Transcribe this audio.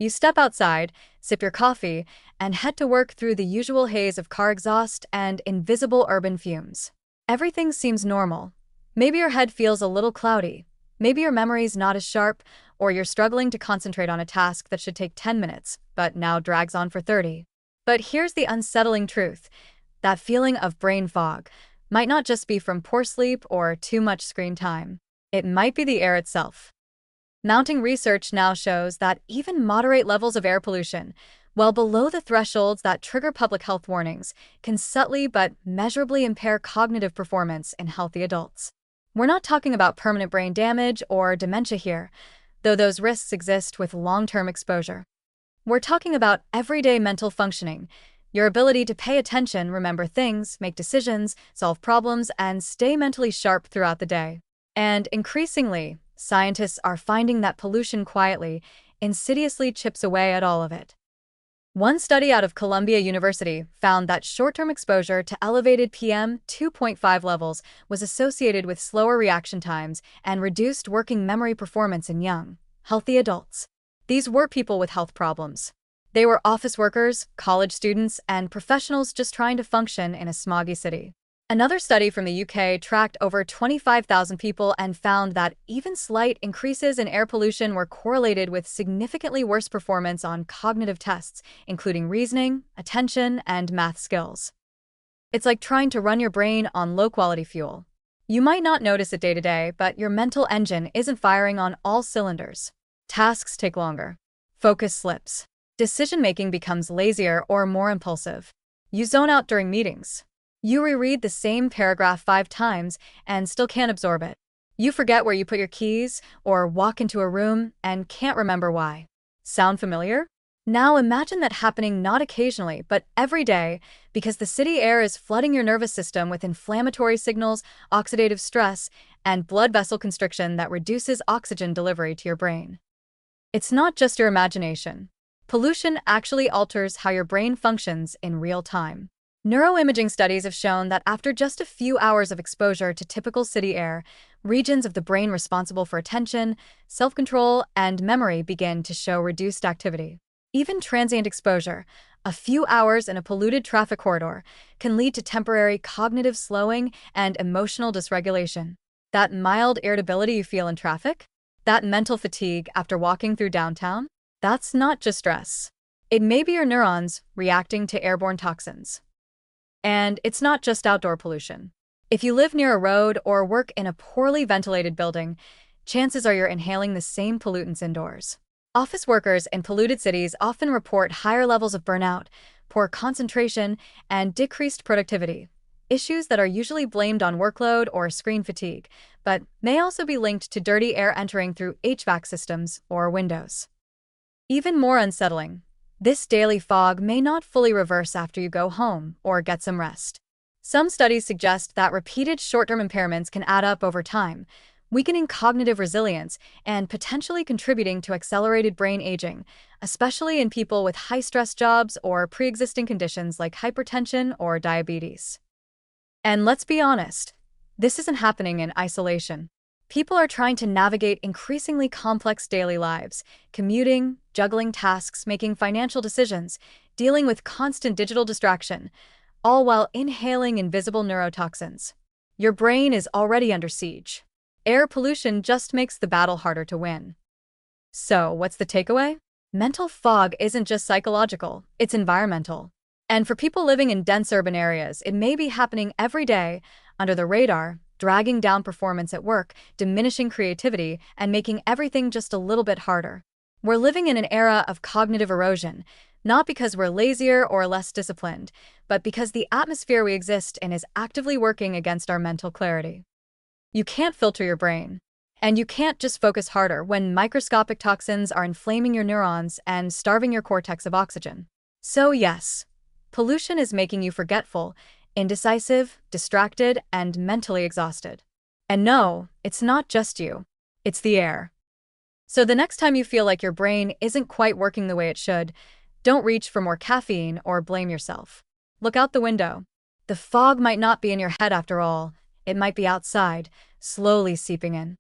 You step outside, sip your coffee, and head to work through the usual haze of car exhaust and invisible urban fumes. Everything seems normal. Maybe your head feels a little cloudy. Maybe your memory's not as sharp, or you're struggling to concentrate on a task that should take 10 minutes, but now drags on for 30. But here's the unsettling truth. That feeling of brain fog might not just be from poor sleep or too much screen time. It might be the air itself. Mounting research now shows that even moderate levels of air pollution, well below the thresholds that trigger public health warnings, can subtly but measurably impair cognitive performance in healthy adults. We're not talking about permanent brain damage or dementia here, though those risks exist with long-term exposure. We're talking about everyday mental functioning, your ability to pay attention, remember things, make decisions, solve problems, and stay mentally sharp throughout the day. And increasingly, scientists are finding that pollution quietly, insidiously chips away at all of it. One study out of Columbia University found that short-term exposure to elevated PM 2.5 levels was associated with slower reaction times and reduced working memory performance in young, healthy adults. These were people with health problems. They were office workers, college students, and professionals just trying to function in a smoggy city. Another study from the UK tracked over 25,000 people and found that even slight increases in air pollution were correlated with significantly worse performance on cognitive tests, including reasoning, attention, and math skills. It's like trying to run your brain on low-quality fuel. You might not notice it day to day, but your mental engine isn't firing on all cylinders. Tasks take longer. Focus slips. Decision-making becomes lazier or more impulsive. You zone out during meetings. You reread the same paragraph 5 times and still can't absorb it. You forget where you put your keys or walk into a room and can't remember why. Sound familiar? Now imagine that happening not occasionally, but every day, because the city air is flooding your nervous system with inflammatory signals, oxidative stress, and blood vessel constriction that reduces oxygen delivery to your brain. It's not just your imagination. Pollution actually alters how your brain functions in real time. Neuroimaging studies have shown that after just a few hours of exposure to typical city air, regions of the brain responsible for attention, self-control, and memory begin to show reduced activity. Even transient exposure, a few hours in a polluted traffic corridor, can lead to temporary cognitive slowing and emotional dysregulation. That mild irritability you feel in traffic? That mental fatigue after walking through downtown? That's not just stress. It may be your neurons reacting to airborne toxins. And it's not just outdoor pollution. If you live near a road or work in a poorly ventilated building, chances are you're inhaling the same pollutants indoors. Office workers in polluted cities often report higher levels of burnout, poor concentration, and decreased productivity, issues that are usually blamed on workload or screen fatigue, but may also be linked to dirty air entering through HVAC systems or windows. Even more unsettling, this daily fog may not fully reverse after you go home or get some rest. Some studies suggest that repeated short-term impairments can add up over time, weakening cognitive resilience and potentially contributing to accelerated brain aging, especially in people with high-stress jobs or pre-existing conditions like hypertension or diabetes. And let's be honest, this isn't happening in isolation. People are trying to navigate increasingly complex daily lives, commuting, juggling tasks, making financial decisions, dealing with constant digital distraction, all while inhaling invisible neurotoxins. Your brain is already under siege. Air pollution just makes the battle harder to win. So, what's the takeaway? Mental fog isn't just psychological, it's environmental. And for people living in dense urban areas, it may be happening every day, under the radar, dragging down performance at work, diminishing creativity, and making everything just a little bit harder. We're living in an era of cognitive erosion, not because we're lazier or less disciplined, but because the atmosphere we exist in is actively working against our mental clarity. You can't filter your brain, and you can't just focus harder when microscopic toxins are inflaming your neurons and starving your cortex of oxygen. So yes, pollution is making you forgetful, indecisive, distracted, and mentally exhausted. And no, it's not just you. It's the air. So the next time you feel like your brain isn't quite working the way it should, don't reach for more caffeine or blame yourself. Look out the window. The fog might not be in your head after all. It might be outside, slowly seeping in.